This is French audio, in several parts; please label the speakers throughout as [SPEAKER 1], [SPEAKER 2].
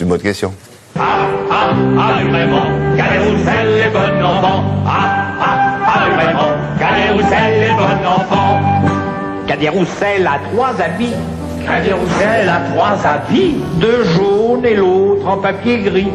[SPEAKER 1] mot de question.
[SPEAKER 2] Vraiment, Cadet-Roussel est bon enfant. Vraiment, Cadet-Roussel est bon enfant. Cadet-Roussel a 3 habits. Cadet-Roussel a 3 habits. 2 jaunes et l'autre en papier gris.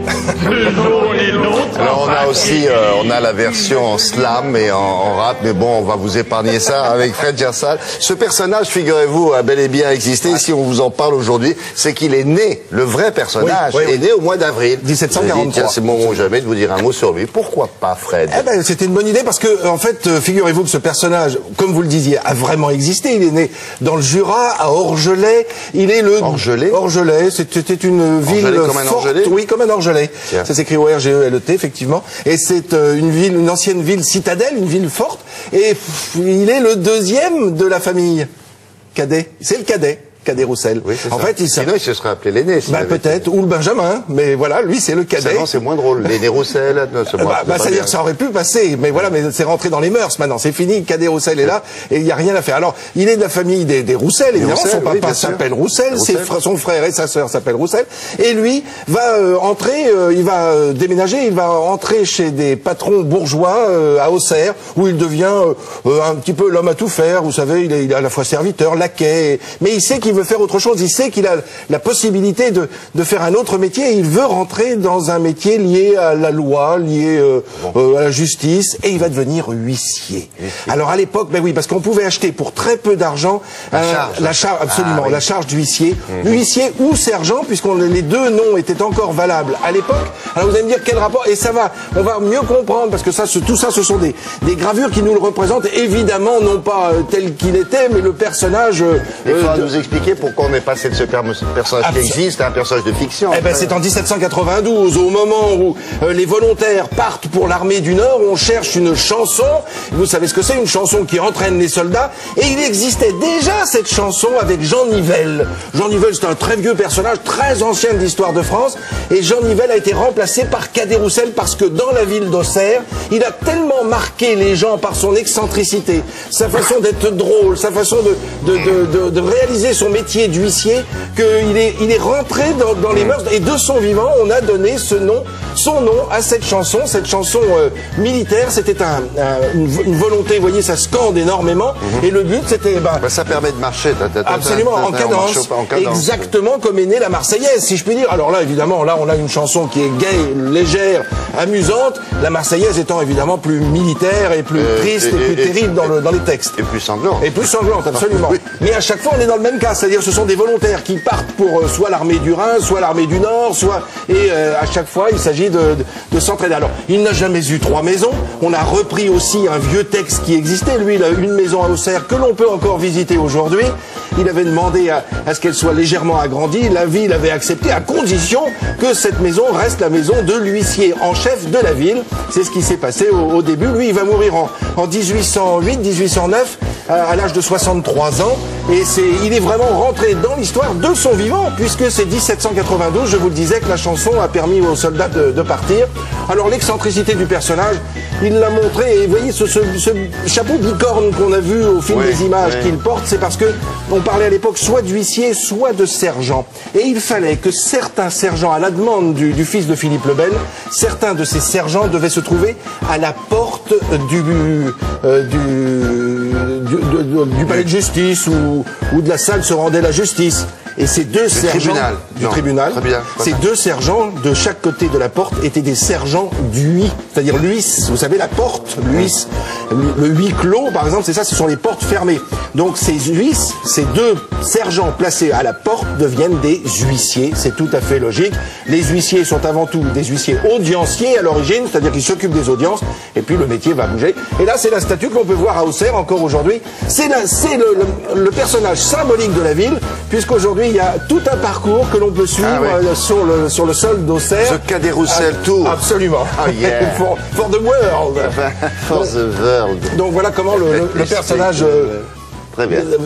[SPEAKER 2] 2 jaunes et l'autre.
[SPEAKER 1] Alors on a aussi, on a la version en slam et en rap, mais bon, on va vous épargner ça avec Fred Gersal. Ce personnage, figurez-vous, a bel et bien existé. Si on vous en parle aujourd'hui, c'est qu'il est né, le vrai personnage, est né au mois d'avril
[SPEAKER 3] 1743.
[SPEAKER 1] Tiens, c'est le moment ou jamais de vous dire un mot sur lui. Pourquoi pas, Fred?
[SPEAKER 3] Eh ben, c'était une bonne idée parce que, en fait, figurez-vous que ce personnage, comme vous le disiez, a vraiment existé. Il est né dans le Jura, à Orgelet. Il est le
[SPEAKER 1] Orgelet.
[SPEAKER 3] Orgelet, c'était une ville
[SPEAKER 1] comme un
[SPEAKER 3] forte,
[SPEAKER 1] Orgelet.
[SPEAKER 3] oui, comme un Orgelet.
[SPEAKER 1] Tiens.
[SPEAKER 3] Ça s'écrit O-R-G-E-L-E-T, effectivement. Et c'est une ancienne ville citadelle, une ville forte. Et il est le 2e de la famille Cadet. C'est le cadet. Cadet-Roussel.
[SPEAKER 1] Oui,
[SPEAKER 3] en fait,
[SPEAKER 1] sinon, il se serait appelé l'aîné.
[SPEAKER 3] Peut-être, ou le Benjamin, mais voilà, lui, c'est le cadet.
[SPEAKER 1] C'est moins drôle. L'aîné Roussel,
[SPEAKER 3] c'est-à-dire que ça aurait pu passer, mais voilà, mais c'est rentré dans les mœurs maintenant, c'est fini, Cadet-Roussel est là, et il n'y a rien à faire. Alors, il est de la famille des Roussel, évidemment, son papa s'appelle Roussel, son frère et sa sœur s'appellent Roussel, et lui va entrer, il va déménager, il va entrer chez des patrons bourgeois à Auxerre, où il devient un petit peu l'homme à tout faire, vous savez, il est à la fois serviteur, laquais, mais il sait qu'il veut faire autre chose, il sait qu'il a la possibilité de faire un autre métier, et il veut rentrer dans un métier lié à la loi, lié à la justice, et il va devenir huissier. Alors à l'époque, ben oui, parce qu'on pouvait acheter pour très peu d'argent la charge, absolument, la charge d'huissier, huissier ou sergent, puisque les deux noms étaient encore valables à l'époque. Alors vous allez me dire quel rapport, et ça va, on va mieux comprendre, parce que ça, tout ça, ce sont des gravures qui nous le représentent, évidemment, non pas tel qu'il était, mais le personnage...
[SPEAKER 1] Il faut nous expliquer pourquoi on est passé de ce personnage qui existe à un personnage de fiction.
[SPEAKER 3] Eh ben, c'est en 1792, au moment où les volontaires partent pour l'armée du Nord, on cherche une chanson. Vous savez ce que c'est, une chanson qui entraîne les soldats. Et il existait déjà cette chanson avec Jean Nivelle. Jean Nivelle, c'est un très vieux personnage, très ancien de l'histoire de France. Et Jean Nivelle a été remplacé par Cadet-Roussel parce que dans la ville d'Auxerre, il a tellement marqué les gens par son excentricité, sa façon d'être drôle, sa façon de réaliser son métier d'huissier, qu'il est rentré dans les mœurs, et de son vivant, on a donné son nom à cette chanson militaire. C'était une volonté, vous voyez, ça scande énormément, et le but c'était...
[SPEAKER 1] ça permet de marcher.
[SPEAKER 3] Absolument, en cadence, exactement comme est née la Marseillaise, si je puis dire. Alors là, évidemment, là on a une chanson qui est gaie, légère, amusante, la Marseillaise étant évidemment plus militaire et plus triste et plus terrible dans les textes.
[SPEAKER 1] Et plus sanglante.
[SPEAKER 3] Et plus sanglante, absolument. Oui. Mais à chaque fois, on est dans le même cas, c'est-à-dire ce sont des volontaires qui partent pour soit l'armée du Rhin, soit l'armée du Nord, et à chaque fois, il s'agit de s'entraîner. Alors, il n'a jamais eu 3 maisons. On a repris aussi un vieux texte qui existait. Lui, il a une maison à Auxerre que l'on peut encore visiter aujourd'hui. Il avait demandé à ce qu'elle soit légèrement agrandie. La ville avait accepté à condition que cette maison reste la maison de l'huissier en chef de la ville. C'est ce qui s'est passé au début. Lui, il va mourir en 1808-1809 à l'âge de 63 ans. Et il est vraiment rentré dans l'histoire de son vivant, puisque c'est 1792, je vous le disais, que la chanson a permis aux soldats de partir. Alors l'excentricité du personnage, il l'a montré, et vous voyez ce chapeau bicorne qu'on a vu au fil des images qu'il porte, c'est parce que on parlait à l'époque soit d'huissier, soit de sergent. Et il fallait que certains sergents, à la demande du fils de Philippe le Bel, certains de ces sergents devaient se trouver à la porte du palais de justice où de la salle se rendait la justice. Et ces deux sergents du tribunal, ces deux sergents de chaque côté de la porte étaient des sergents d'huis, c'est-à-dire l'huis, vous savez la porte, l'huis, le huis clos par exemple, c'est ça, ce sont les portes fermées. Donc ces huis, ces deux sergents placés à la porte deviennent des huissiers, c'est tout à fait logique. Les huissiers sont avant tout des huissiers audienciers à l'origine, c'est-à-dire qu'ils s'occupent des audiences, et puis le métier va bouger. Et là c'est la statue que l'on peut voir à Auxerre encore aujourd'hui, c'est le personnage symbolique de la ville, puisqu'aujourd'hui il y a tout un parcours que l'on peut suivre sur le sol d'Auxerre.
[SPEAKER 1] The Cadet-Roussel Tour.
[SPEAKER 3] Absolument.
[SPEAKER 1] Oh yeah.
[SPEAKER 3] for the world.
[SPEAKER 1] For the world.
[SPEAKER 3] Donc voilà comment le personnage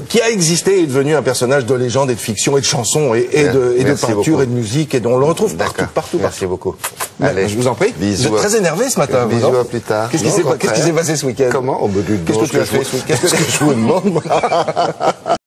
[SPEAKER 3] qui a existé est devenu un personnage de légende et de fiction et de chanson et de peinture et de musique, et dont on le retrouve partout.
[SPEAKER 1] Merci beaucoup.
[SPEAKER 3] Allez, je vous en prie.
[SPEAKER 1] Bisous.
[SPEAKER 3] Vous êtes très énervé ce matin.
[SPEAKER 1] Bisous, à plus tard.
[SPEAKER 3] Qu'est-ce qui s'est passé ce week-end?
[SPEAKER 1] Comment?
[SPEAKER 3] Qu'est-ce que tu as fait ce week-end?
[SPEAKER 1] Qu'est-ce que je vous demande?